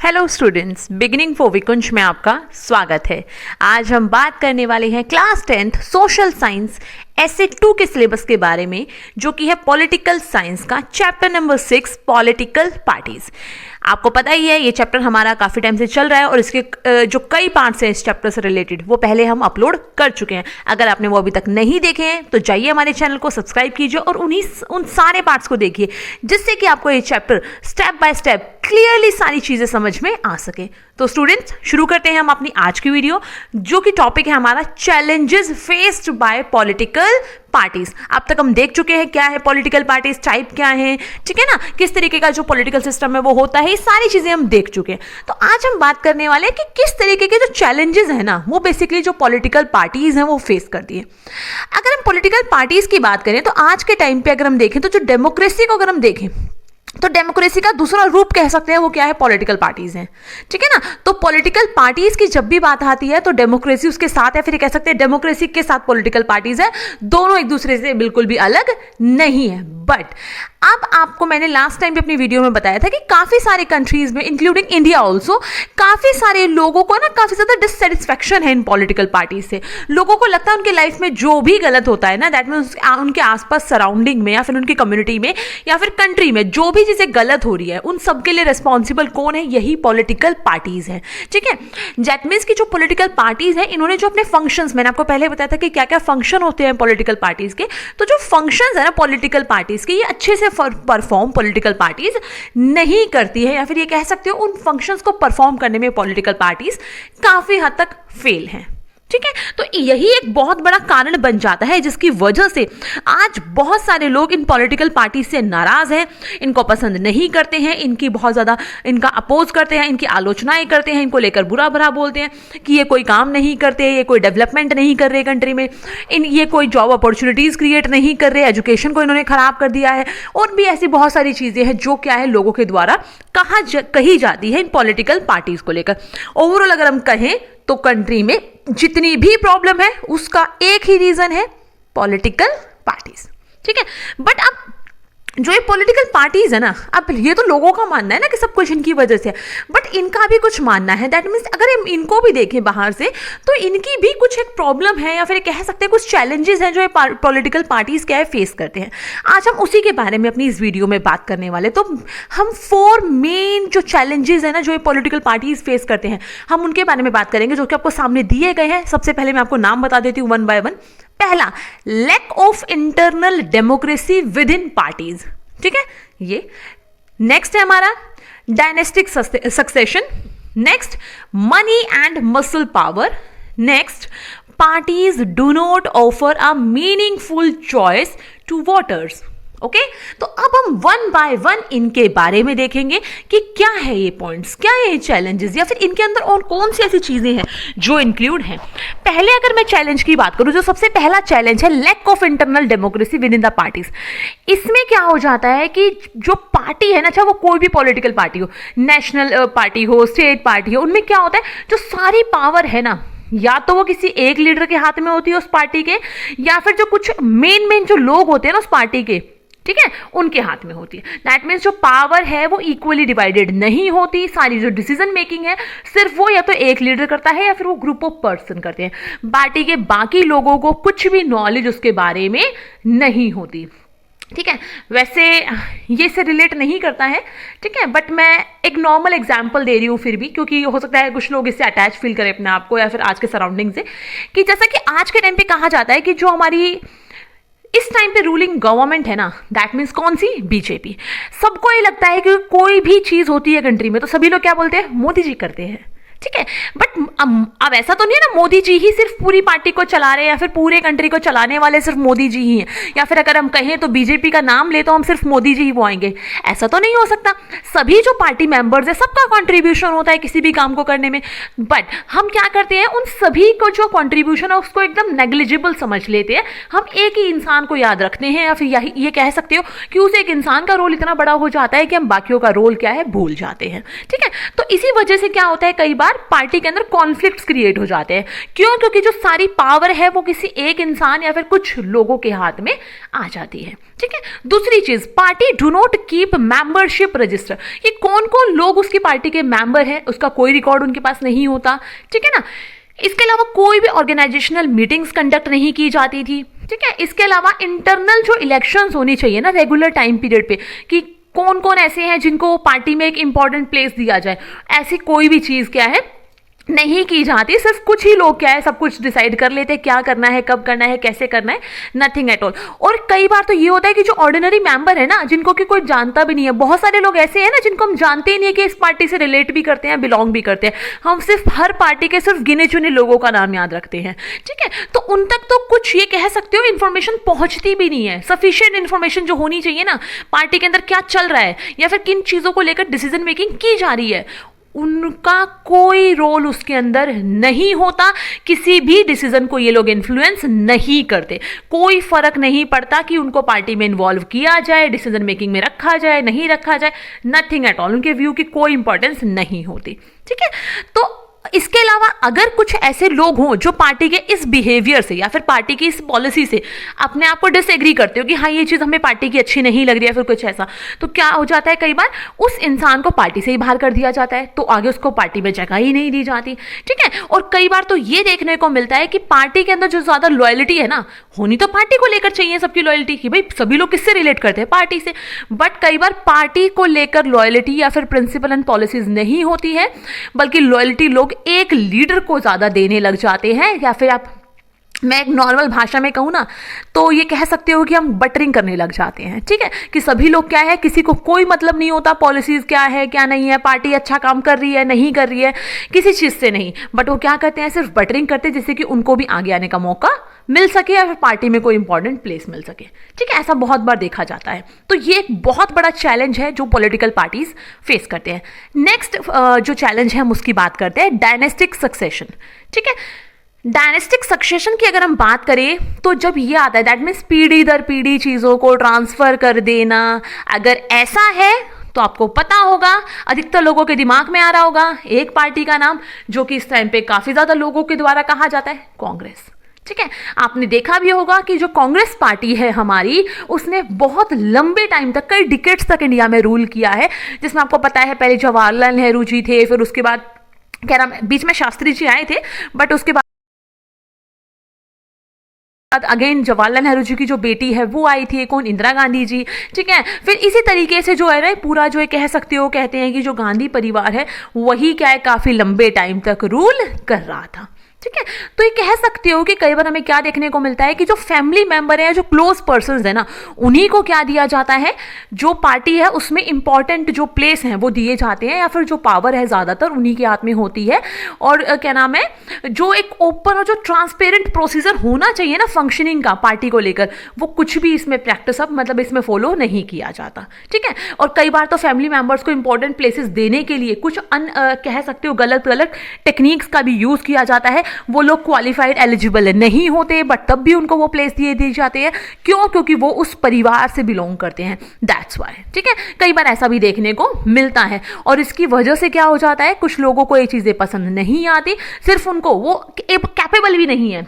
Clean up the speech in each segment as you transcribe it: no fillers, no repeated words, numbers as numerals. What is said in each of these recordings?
Hello students, beginning for विकुंज में आपका स्वागत है। आज हम बात करने वाले हैं क्लास 10th सोशल साइंस ऐसे 2 के सिलेबस के बारे में, जो कि है पॉलिटिकल साइंस का चैप्टर नंबर 6 पॉलिटिकल पार्टीज। आपको पता ही है ये चैप्टर हमारा काफ़ी टाइम से चल रहा है और इसके जो कई पार्ट्स हैं इस चैप्टर से रिलेटेड वो पहले हम अपलोड कर चुके हैं। अगर आपने वो अभी तक नहीं देखे हैं तो जाइए हमारे चैनल को सब्सक्राइब कीजिए और उन सारे पार्ट्स को देखिए, जिससे कि आपको ये chapter step by step clearly सारी चीज़ें समझ में आ सके। तो स्टूडेंट्स, शुरू करते हैं हम अपनी आज की वीडियो, जो कि टॉपिक है हमारा challenges faced by political parties. अब तक हम देख चुके हैं क्या है पॉलिटिकल पार्टीज, टाइप क्या है, ठीक है ना, किस तरीके का जो पॉलिटिकल सिस्टम है वो होता है, ये सारी चीजें हम देख चुके हैं। तो आज हम बात करने वाले हैं कि किस तरीके के जो चैलेंजेस है ना वो बेसिकली जो पॉलिटिकल पार्टीज हैं वो फेस करती है। अगर हम पॉलिटिकल पार्टीज की बात करें तो आज के टाइम पे अगर हम देखें तो जो डेमोक्रेसी को अगर हम देखें तो डेमोक्रेसी का दूसरा रूप कह सकते हैं वो क्या है, पॉलिटिकल पार्टीज हैं, ठीक है ना। तो पॉलिटिकल पार्टीज की जब भी बात आती है तो डेमोक्रेसी उसके साथ है, फिर कह सकते हैं डेमोक्रेसी के साथ पॉलिटिकल पार्टीज है, दोनों एक दूसरे से बिल्कुल भी अलग नहीं है। बट अब आपको मैंने लास्ट टाइम भी अपनी वीडियो में बताया था कि काफी सारे कंट्रीज में इंक्लूडिंग इंडिया ऑल्सो काफी सारे लोगों को ना काफी ज्यादा डिससेटिस्फेक्शन है इन पॉलिटिकल पार्टीज से। लोगों को लगता है उनके लाइफ में जो भी गलत होता है ना, दैट मीन्स उनके आसपास सराउंडिंग में या फिर उनकी कम्युनिटी में या फिर कंट्री में जो भी चीजें गलत हो रही है उन सबके लिए रिस्पॉन्सिबल कौन है, यही पॉलिटिकल पार्टीज है, ठीक है। दैट मीन्स की जो पॉलिटिकल पार्टीज है इन्होंने जो अपने फंक्शंस, मैंने आपको पहले बताया था कि क्या क्या फंक्शन होते हैं पॉलिटिकल पार्टीज के, तो जो फंक्शंस है ना पॉलिटिकल पार्टीज के, ये अच्छे से परफॉर्म पॉलिटिकल पार्टीज नहीं करती है, या फिर ये कह सकते हो उन फंक्शंस को परफॉर्म करने में पॉलिटिकल पार्टीज काफी हद तक फेल हैं, ठीक है। तो यही एक बहुत बड़ा कारण बन जाता है जिसकी वजह से आज बहुत सारे लोग इन पॉलिटिकल पार्टी से नाराज हैं, इनको पसंद नहीं करते हैं, इनकी बहुत ज्यादा इनका अपोज करते हैं, इनकी आलोचनाएं करते हैं, इनको लेकर बुरा भला बोलते हैं कि ये कोई काम नहीं करते, ये कोई डेवलपमेंट नहीं कर रहे कंट्री में, ये कोई जॉब अपॉर्चुनिटीज क्रिएट नहीं कर रहे, एजुकेशन को इन्होंने खराब कर दिया है, और भी ऐसी बहुत सारी चीजें हैं जो क्या है लोगों के द्वारा कही जाती है इन पॉलिटिकल पार्टीज को लेकर। ओवरऑल अगर हम कहें तो कंट्री में जितनी भी प्रॉब्लम है उसका एक ही रीजन है, पॉलिटिकल पार्टीज, ठीक है। बट अब जो ये पॉलिटिकल पार्टीज है ना, अब ये तो लोगों का मानना है ना कि सब कुछ इनकी वजह से है, बट इनका भी कुछ मानना है। दैट मीन्स अगर हम इनको भी देखें बाहर से तो इनकी भी कुछ एक प्रॉब्लम है, या फिर कह सकते हैं कुछ चैलेंजेस हैं जो ये पॉलिटिकल पार्टीज क्या है फेस करते हैं। आज हम उसी के बारे में अपनी इस वीडियो में बात करने वाले। तो हम 4 मेन जो चैलेंजेस है ना जो ये पॉलिटिकल पार्टीज फेस करते हैं, हम उनके बारे में बात करेंगे, जो कि आपको सामने दिए गए हैं। सबसे पहले मैं आपको नाम बता देती हूँ 1 by 1। पहला, lack of internal democracy within parties, ठीक है ये। नेक्स्ट है हमारा dynastic succession. Next, money and muscle power. Next, parties do not offer a meaningful choice to voters. Okay, तो अब हम 1 by 1 इनके बारे में देखेंगे कि क्या है ये पॉइंट्स, क्या है ये चैलेंजेस, या फिर इनके अंदर और कौन सी ऐसी चीजें हैं जो इंक्लूड हैं। पहले अगर मैं चैलेंज की बात करूं, जो सबसे पहला चैलेंज है lack of internal democracy within the parties. इसमें क्या हो जाता है कि जो पार्टी है ना, चाहे वो कोई भी पॉलिटिकल पार्टी हो, नेशनल पार्टी हो, स्टेट पार्टी हो, उनमें क्या होता है जो सारी पावर है ना, या तो वो किसी एक लीडर के हाथ में होती है उस पार्टी के, या फिर जो कुछ मेन जो लोग होते हैं ना उस पार्टी के, ठीक है, उनके हाथ में होती है। दैट मीन्स जो पावर है वो इक्वली डिवाइडेड नहीं होती। सारी जो डिसीजन मेकिंग है सिर्फ वो या तो एक लीडर करता है या फिर वो ग्रुप ऑफ पर्सन करते हैं। पार्टी के बाकी लोगों को कुछ भी नॉलेज उसके बारे में नहीं होती, ठीक है। वैसे ये से रिलेट नहीं करता है, ठीक है, बट मैं एक नॉर्मल एग्जांपल दे रही हूँ फिर भी, क्योंकि हो सकता है कुछ लोग इससे अटैच फील करें अपने आप को या फिर आज के सराउंडिंग से, कि जैसा कि आज के टाइम पे कहा जाता है कि जो हमारी इस टाइम पे रूलिंग गवर्नमेंट है ना, दैट मीन्स कौन सी, बीजेपी। सबको ये लगता है कि कोई भी चीज होती है कंट्री में तो सभी लोग क्या बोलते हैं, मोदी जी करते हैं, ठीक है। बट अब ऐसा तो नहीं है ना मोदी जी ही सिर्फ पूरी पार्टी को चला रहे हैं या फिर पूरे कंट्री को चलाने वाले सिर्फ मोदी जी ही हैं, या फिर अगर हम कहें तो बीजेपी का नाम ले तो हम सिर्फ मोदी जी ही वो आएंगे, ऐसा तो नहीं हो सकता। सभी जो पार्टी मेंबर्स है सबका कंट्रीब्यूशन होता है किसी भी काम को करने में, बट हम क्या करते हैं उन सभी को जो कंट्रीब्यूशन है उसको एकदम नेग्लिजिबल समझ लेते हैं। हम एक ही इंसान को याद रखते हैं, या फिर ये कह सकते हो कि उस एक इंसान का रोल इतना बड़ा हो जाता है कि हम बाकियों का रोल क्या है भूल जाते हैं, ठीक है। तो इसी वजह से क्या होता है कई बार बार पार्टी के अंदर कॉन्फ्लिक्ट्स क्रिएट हो जाते हैं। क्यों? क्योंकि जो सारी पावर है वो किसी एक इंसान या फिर कुछ लोगों के हाथ में आ जाती है। ठीक है। दूसरी चीज, party do not keep membership register. ये कौन कौन लोग उसकी पार्टी के मेंबर हैं उसका कोई रिकॉर्ड उनके पास नहीं होता। ठीक है ना। इसके अलावा कोई भी ऑर्गेनाइजेशनल मीटिंग्स कंडक्ट नहीं की जाती थी। ठीक है। इसके अलावा इंटरनल जो इलेक्शंस होनी चाहिए ना रेगुलर टाइम पीरियड पे, कि कौन कौन ऐसे हैं जिनको पार्टी में एक इंपॉर्टेंट प्लेस दिया जाए, ऐसी कोई भी चीज क्या है नहीं की जाती। सिर्फ कुछ ही लोग क्या है सब कुछ डिसाइड कर लेते हैं, क्या करना है, कब करना है, कैसे करना है, नथिंग एट ऑल। और कई बार तो ये होता है कि जो ऑर्डिनरी मेंबर है ना, जिनको कि कोई जानता भी नहीं है, बहुत सारे लोग ऐसे हैं ना जिनको हम जानते ही नहीं है कि इस पार्टी से रिलेट भी करते हैं, बिलोंग भी करते हैं। हम सिर्फ हर पार्टी के सिर्फ गिने चुने लोगों का नाम याद रखते हैं। ठीक है। तो उन तक तो कुछ ये कह सकते हो इंफॉर्मेशन पहुंचती भी नहीं है। सफिशिएंट इंफॉर्मेशन जो होनी चाहिए ना पार्टी के अंदर क्या चल रहा है या फिर किन चीजों को लेकर डिसीजन मेकिंग की जा रही है, उनका कोई रोल उसके अंदर नहीं होता। किसी भी डिसीजन को ये लोग इन्फ्लुएंस नहीं करते। कोई फर्क नहीं पड़ता कि उनको पार्टी में इन्वॉल्व किया जाए, डिसीजन मेकिंग में रखा जाए, नहीं रखा जाए, नथिंग एट ऑल। उनके व्यू की कोई इंपॉर्टेंस नहीं होती। ठीक है। तो इसके अलावा अगर कुछ ऐसे लोग हों जो पार्टी के इस बिहेवियर से या फिर पार्टी की इस पॉलिसी से अपने आप को डिसएग्री करते हो कि हाँ ये चीज़ हमें पार्टी की अच्छी नहीं लग रही है फिर कुछ ऐसा, तो क्या हो जाता है कई बार उस इंसान को पार्टी से ही बाहर कर दिया जाता है। तो आगे उसको पार्टी में जगह ही नहीं दी जाती। ठीक है। और कई बार तो ये देखने को मिलता है कि पार्टी के अंदर जो ज़्यादा लॉयल्टी है ना, होनी तो पार्टी को लेकर चाहिए सबकी लॉयल्टी, कि भाई सभी लोग किससे रिलेट करते हैं, पार्टी से। बट कई बार पार्टी को लेकर लॉयल्टी या फिर प्रिंसिपल एंड पॉलिसीज नहीं होती है, बल्कि लॉयल्टी लोग एक लीडर को ज्यादा देने लग जाते हैं। या फिर आप, मैं एक नॉर्मल भाषा में कहूँ ना तो ये कह सकते हो कि हम बटरिंग करने लग जाते हैं। ठीक है। कि सभी लोग क्या है, किसी को कोई मतलब नहीं होता पॉलिसीज क्या है क्या नहीं है, पार्टी अच्छा काम कर रही है नहीं कर रही है, किसी चीज से नहीं, बट वो क्या करते हैं सिर्फ बटरिंग करते हैं जिससे कि उनको भी आगे आने का मौका मिल सके या फिर पार्टी में कोई इंपॉर्टेंट प्लेस मिल सके। ठीक है। ऐसा बहुत बार देखा जाता है। तो ये एक बहुत बड़ा चैलेंज है जो पॉलिटिकल पार्टीज फेस करते हैं। नेक्स्ट जो चैलेंज है हम उसकी बात करते हैं, डायनेस्टिक सक्सेशन। ठीक है। डायनेस्टिक सक्सेशन की अगर हम बात करें तो जब ये आता है दैट मीन्स पीढ़ी दर पीढ़ी चीज़ों को ट्रांसफर कर देना, अगर ऐसा है तो आपको पता होगा, अधिकतर लोगों के दिमाग में आ रहा होगा एक पार्टी का नाम जो कि इस टाइम पे काफ़ी ज़्यादा लोगों के द्वारा कहा जाता है, कांग्रेस। ठीक है। आपने देखा भी होगा कि जो कांग्रेस पार्टी है हमारी, उसने बहुत लंबे टाइम तक, कई डिकेड्स तक इंडिया में रूल किया है, जिसमें आपको पता है पहले जवाहरलाल नेहरू जी थे, फिर उसके बाद क्या नाम, बीच में शास्त्री जी आए थे, बट उसके बाद अगेन जवाहरलाल नेहरू जी की जो बेटी है वो आई थी, कौन, इंदिरा गांधी जी। ठीक है। फिर इसी तरीके से जो है ना पूरा जो है कह सकते हो, कहते हैं कि जो गांधी परिवार है वही क्या है काफी लंबे टाइम तक रूल कर रहा था। ठीक है। तो ये कह सकते हो कि कई बार हमें क्या देखने को मिलता है कि जो फैमिली मेंबर है, जो क्लोज पर्सन्स है ना, उन्हीं को क्या दिया जाता है, जो पार्टी है उसमें इंपॉर्टेंट जो प्लेस हैं वो दिए जाते हैं, या फिर जो पावर है ज्यादातर उन्हीं के हाथ में होती है। और क्या नाम है, जो एक ओपन और जो ट्रांसपेरेंट प्रोसीजर होना चाहिए ना फंक्शनिंग का पार्टी को लेकर, वो कुछ भी इसमें प्रैक्टिस अप मतलब इसमें फॉलो नहीं किया जाता। ठीक है। और कई बार तो फैमिली मेंबर्स को इंपॉर्टेंट प्लेसेस देने के लिए कुछ कह सकते हो गलत गलत टेक्निक्स का भी यूज किया जाता है। वो लोग क्वालिफाइड एलिजिबल नहीं होते बट तब भी उनको वो प्लेस दिए जाते हैं। क्यों? क्योंकि वो उस परिवार से बिलोंग करते हैं, दैट्स वाई। ठीक है। कई बार ऐसा भी देखने को मिलता है और इसकी वजह से क्या हो जाता है, कुछ लोगों को ये चीजें पसंद नहीं आती, सिर्फ उनको वो कैपेबल भी नहीं है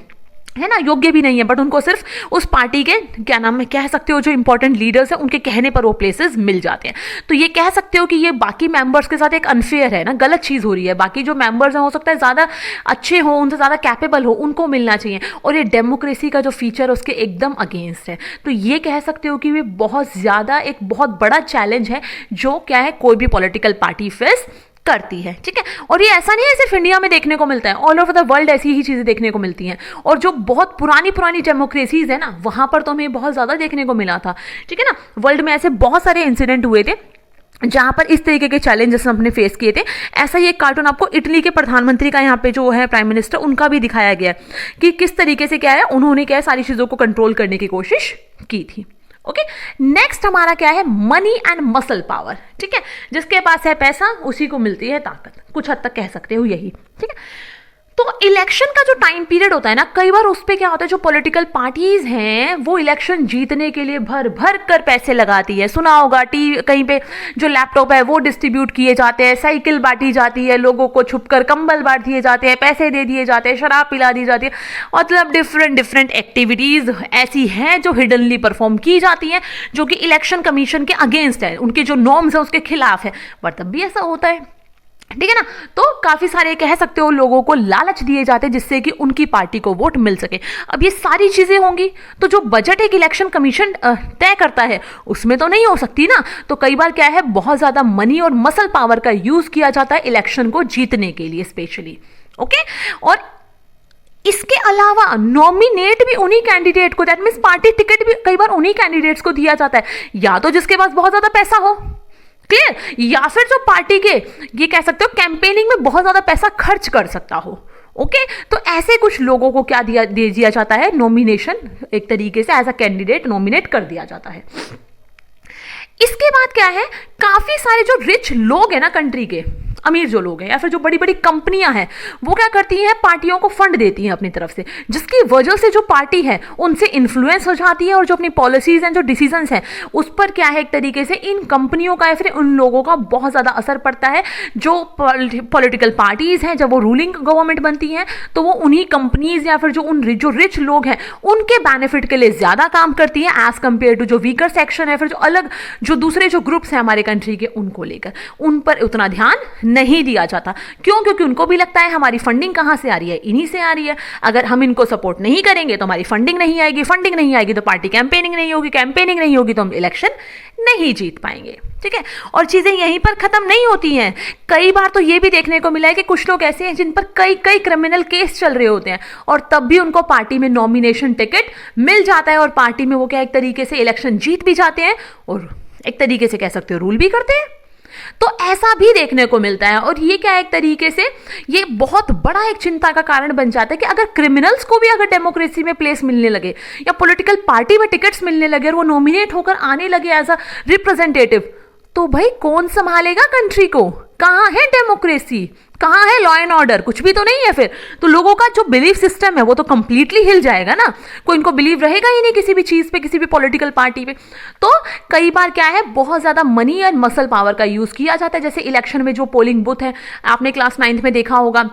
ना, योग्य भी नहीं है, बट उनको सिर्फ उस पार्टी के क्या नाम है कह सकते हो जो इंपॉर्टेंट लीडर्स हैं उनके कहने पर वो प्लेसेस मिल जाते हैं। तो ये कह सकते हो कि ये बाकी मेंबर्स के साथ एक अनफेयर है ना, गलत चीज़ हो रही है। बाकी जो मेंबर्स हैं हो सकता है ज़्यादा अच्छे हो, उनसे ज़्यादा कैपेबल हो, उनको मिलना चाहिए, और ये डेमोक्रेसी का जो फीचर है उसके एकदम अगेंस्ट है। तो ये कह सकते हो कि ये बहुत ज़्यादा एक बहुत बड़ा चैलेंज है जो क्या है कोई भी पॉलिटिकल पार्टी फेस करती है। ठीक है। और ये ऐसा नहीं है सिर्फ इंडिया में देखने को मिलता है, ऑल ओवर द वर्ल्ड ऐसी ही चीजें देखने को मिलती हैं। और जो बहुत पुरानी डेमोक्रेसीज है ना, वहां पर तो हमें बहुत ज्यादा देखने को मिला था। ठीक है ना। वर्ल्ड में ऐसे बहुत सारे इंसिडेंट हुए थे जहां पर इस तरीके के चैलेंजेस हमने फेस किए थे। ऐसा ही एक कार्टून आपको इटली के प्रधानमंत्री का यहाँ पे जो है प्राइम मिनिस्टर, उनका भी दिखाया गया कि किस तरीके से क्या है उन्होंने क्या है सारी चीजों को कंट्रोल करने की कोशिश की थी। ओके। नेक्स्ट हमारा क्या है, मनी एंड मसल पावर। ठीक है। जिसके पास है पैसा उसी को मिलती है ताकत, कुछ हद तक कह सकते हो यही। ठीक है। तो इलेक्शन का जो टाइम पीरियड होता है ना, कई बार उस पर क्या होता है, जो पॉलिटिकल पार्टीज हैं वो इलेक्शन जीतने के लिए भर भर कर पैसे लगाती है। सुना होगा कहीं पे जो लैपटॉप है वो डिस्ट्रीब्यूट किए जाते हैं, साइकिल बांटी जाती है, लोगों को छुपकर कंबल बांट दिए जाते हैं, पैसे दे दिए जाते हैं, शराब पिला दी जाती है। मतलब डिफरेंट एक्टिविटीज ऐसी हैं जो हिडनली परफॉर्म की जाती हैं, जो कि इलेक्शन कमीशन के अगेंस्ट है, उनके जो नॉर्म्स है उसके खिलाफ है, पर तब भी ऐसा होता है। ठीक है ना। तो काफी सारे कह सकते हो लोगों को लालच दिए जाते हैं जिससे कि उनकी पार्टी को वोट मिल सके। अब ये सारी चीजें होंगी तो जो बजट एक इलेक्शन कमीशन तय करता है उसमें तो नहीं हो सकती ना। तो कई बार क्या है, बहुत ज्यादा मनी और मसल पावर का यूज किया जाता है इलेक्शन को जीतने के लिए स्पेशली। ओके, और इसके अलावा नॉमिनेट भी उन्हीं कैंडिडेट को, दैट मीन्स पार्टी टिकट भी कई बार उन्हीं कैंडिडेट्स को दिया जाता है, या तो जिसके पास बहुत ज्यादा पैसा हो, क्लियर, या फिर जो पार्टी के ये कह सकते हो कैंपेनिंग में बहुत ज्यादा पैसा खर्च कर सकता हो। ओके, तो ऐसे कुछ लोगों को क्या दे दिया जाता है, नॉमिनेशन, एक तरीके से एज अ कैंडिडेट नॉमिनेट कर दिया जाता है। इसके बाद क्या है, काफी सारे जो रिच लोग हैं ना कंट्री के, अमीर जो लोग हैं या फिर जो बड़ी बड़ी कंपनियां हैं, वो क्या करती हैं, पार्टियों को फंड देती हैं अपनी तरफ से, जिसकी वजह से जो पार्टी है उनसे इन्फ्लुएंस हो जाती है और जो अपनी पॉलिसीज हैं, जो डिसीजंस हैं, उस पर क्या है, एक तरीके से इन कंपनियों का या फिर उन लोगों का बहुत ज़्यादा असर पड़ता है। जो पॉलिटिकल पार्टीज हैं जब वो रूलिंग गवर्नमेंट बनती हैं तो वो उन्हीं कंपनीज या फिर जो रिच लोग हैं उनके बेनिफिट के लिए ज़्यादा काम करती है एज कम्पेयर टू जो वीकर सेक्शन है, फिर जो अलग जो दूसरे जो ग्रुप्स हैं हमारे कंट्री के, उनको लेकर उन पर उतना ध्यान नहीं दिया जाता। क्यों? क्योंकि उनको भी लगता है हमारी फंडिंग कहां से आ रही है, इन्हीं से आ रही है। अगर हम इनको सपोर्ट नहीं करेंगे तो हमारी फंडिंग नहीं आएगी, फंडिंग नहीं आएगी तो पार्टी कैंपेनिंग नहीं होगी, कैंपेनिंग नहीं होगी तो हम इलेक्शन नहीं जीत पाएंगे। ठीक है, और चीजें यहीं पर खत्म नहीं होती हैं। कई बार तो ये भी देखने को मिला है कि कुछ लोग ऐसे हैं जिन पर कई कई क्रिमिनल केस चल रहे होते हैं और तब भी उनको पार्टी में नॉमिनेशन टिकट मिल जाता है और पार्टी में वो क्या एक तरीके से इलेक्शन जीत भी जाते हैं और एक तरीके से कह सकते हो रूल भी करते हैं। तो ऐसा भी देखने को मिलता है और ये क्या है, एक तरीके से ये बहुत बड़ा एक चिंता का कारण बन जाता है कि अगर क्रिमिनल्स को भी अगर डेमोक्रेसी में प्लेस मिलने लगे या पॉलिटिकल पार्टी में टिकट्स मिलने लगे और वो नॉमिनेट होकर आने लगे एज अ रिप्रेजेंटेटिव, तो भाई कौन संभालेगा कंट्री को? कहां है डेमोक्रेसी, कहां है लॉ एंड ऑर्डर? कुछ भी तो नहीं है। फिर तो लोगों का जो बिलीफ सिस्टम है वो तो कंप्लीटली हिल जाएगा ना, कोई इनको बिलीव रहेगा ही नहीं किसी भी चीज पे, किसी भी पॉलिटिकल पार्टी पे। तो कई बार क्या है, बहुत ज्यादा मनी एंड मसल पावर का यूज किया जाता है। जैसे इलेक्शन में जो पोलिंग बूथ है, आपने क्लास 9th में देखा होगा,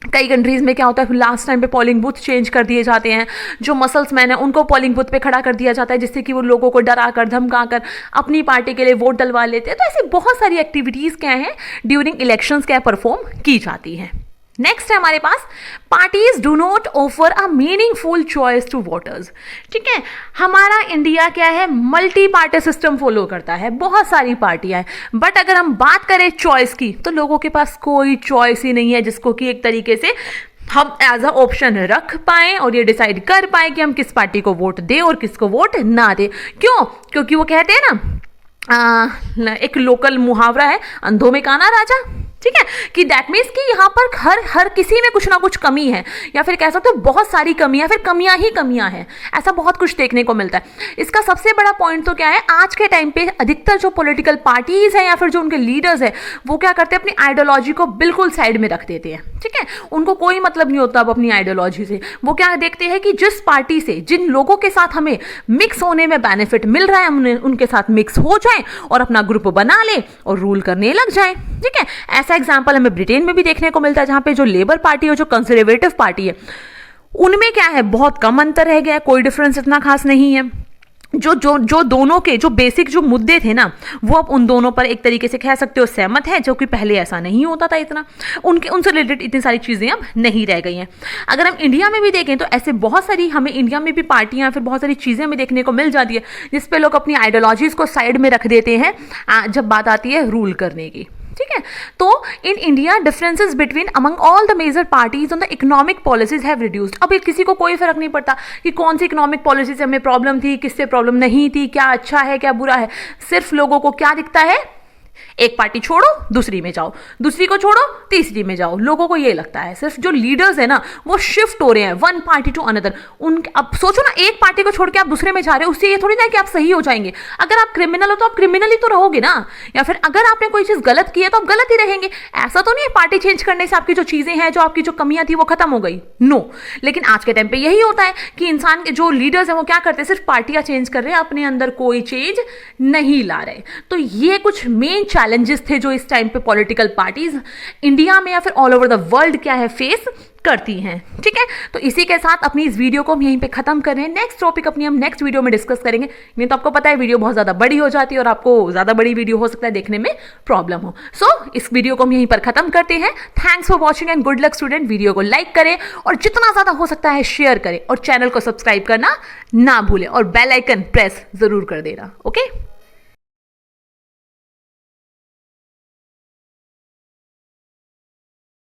कई कंट्रीज में क्या होता है, लास्ट टाइम पे पोलिंग बूथ चेंज कर दिए जाते हैं, जो मसल्स मैन है उनको पोलिंग बूथ पे खड़ा कर दिया जाता है जिससे कि वो लोगों को डरा कर धमका कर अपनी पार्टी के लिए वोट डलवा लेते हैं। तो ऐसी बहुत सारी एक्टिविटीज क्या है ड्यूरिंग इलेक्शंस क्या परफॉर्म की जाती हैं। नेक्स्ट है हमारे पास, parties do not offer a meaningful choice to voters. ठीक है, हमारा इंडिया क्या है, मल्टी पार्टी सिस्टम फॉलो करता है, बहुत सारी पार्टियां हैं, बट अगर हम बात करें चॉइस की तो लोगों के पास कोई चॉइस ही नहीं है जिसको कि एक तरीके से हम एज अ ऑप्शन रख पाए और ये डिसाइड कर पाए कि हम किस पार्टी को वोट दें और किसको वोट ना दें। क्यों? क्योंकि वो कहते हैं ना, एक लोकल मुहावरा है, अंधों में काना राजा। ठीक है, कि दैट मीन्स कि यहाँ पर हर किसी में कुछ ना कुछ कमी है, या फिर कह सकते हो बहुत सारी कमियां, फिर कमियां ही कमियां हैं, ऐसा बहुत कुछ देखने को मिलता है। इसका सबसे बड़ा पॉइंट तो क्या है, आज के टाइम पे अधिकतर जो पॉलिटिकल पार्टीज हैं या फिर जो उनके लीडर्स हैं वो क्या करते हैं, अपनी आइडियोलॉजी को बिल्कुल साइड में रख देते हैं। ठीक है, उनको कोई मतलब नहीं होता अब अपनी आइडियोलॉजी से। वो क्या देखते हैं कि जिस पार्टी से, जिन लोगों के साथ हमें मिक्स होने में बेनिफिट मिल रहा है, हम उनके साथ मिक्स हो जाए और अपना ग्रुप बना ले और रूल करने लग जाए। ठीक है, ऐसा एग्जाम्पल हमें ब्रिटेन में भी देखने को मिलता है, जहां पे जो लेबर पार्टी और जो कंजर्वेटिव पार्टी है उनमें क्या है, बहुत कम अंतर रह गया है, कोई डिफरेंस इतना खास नहीं है। जो दोनों के जो बेसिक जो मुद्दे थे ना, वो अब उन दोनों पर एक तरीके से कह सकते हो सहमत है, जो कि पहले ऐसा नहीं होता था इतना। उनसे रिलेटेड इतनी सारी चीजें अब नहीं रह गई हैं। अगर हम इंडिया में भी देखें तो ऐसे बहुत सारी हमें इंडिया में भी पार्टियां, फिर बहुत सारी चीजें हमें देखने को मिल जाती है जिसपे लोग अपनी आइडियोलॉजीज को साइड में रख देते हैं जब बात आती है रूल करने की। ठीक है, तो in India differences between among all the major parties on the economic policies have reduced. अब किसी को कोई फर्क नहीं पड़ता कि कौन सी इकोनॉमिक पॉलिसी से हमें प्रॉब्लम थी, किससे प्रॉब्लम नहीं थी, क्या अच्छा है क्या बुरा है। सिर्फ लोगों को क्या दिखता है, एक पार्टी छोड़ो दूसरी में जाओ, दूसरी को छोड़ो तीसरी में जाओ। लोगों को ये लगता है सिर्फ जो लीडर्स है ना वो शिफ्ट हो रहे हैं वन पार्टी टू अनदर। अब सोचो ना, एक पार्टी को छोड़ के आप दूसरे में जा रहे हो, उससे ये थोड़ी ना कि आप सही हो जाएंगे। अगर आप क्रिमिनल हो तो आप क्रिमिनल ही तो रहोगे ना, या फिर अगर आपने कोई चीज गलत की है तो आप गलत ही रहेंगे। ऐसा तो नहीं है पार्टी चेंज करने से आपकी जो चीजें हैं, जो आपकी जो कमियां थी वो खत्म हो गई। नो, लेकिन आज के टाइम पे यही होता है कि इंसान के जो लीडर्स हैं वो क्या करते हैं, सिर्फ पार्टियां चेंज कर रहे हैं, अपने अंदर कोई चेंज नहीं ला रहे। तो ये कुछ मेन चैलेंजेस थे जो इस टाइम पे पॉलिटिकल पार्टीज इंडिया में या फिर ऑल ओवर द वर्ल्ड क्या है फेस करती हैं। ठीक है, तो इसी के साथ अपनी इस वीडियो को हम यहीं पे खत्म कर रहे हैं। नेक्स्ट टॉपिक अपनी हम नेक्स्ट वीडियो में डिस्कस करेंगे। नहीं तो आपको पता है वीडियो बहुत ज्यादा बड़ी हो जाती है और आपको ज्यादा बड़ी वीडियो हो सकता है देखने में प्रॉब्लम हो। सो इस वीडियो को हम यहीं पर खत्म करते हैं। Thanks for watching and good luck student. Video को लाइक करें और जितना ज्यादा हो सकता है शेयर करें और चैनल को सब्सक्राइब करना ना भूलें और बेल आइकन प्रेस जरूर कर देना। ओके।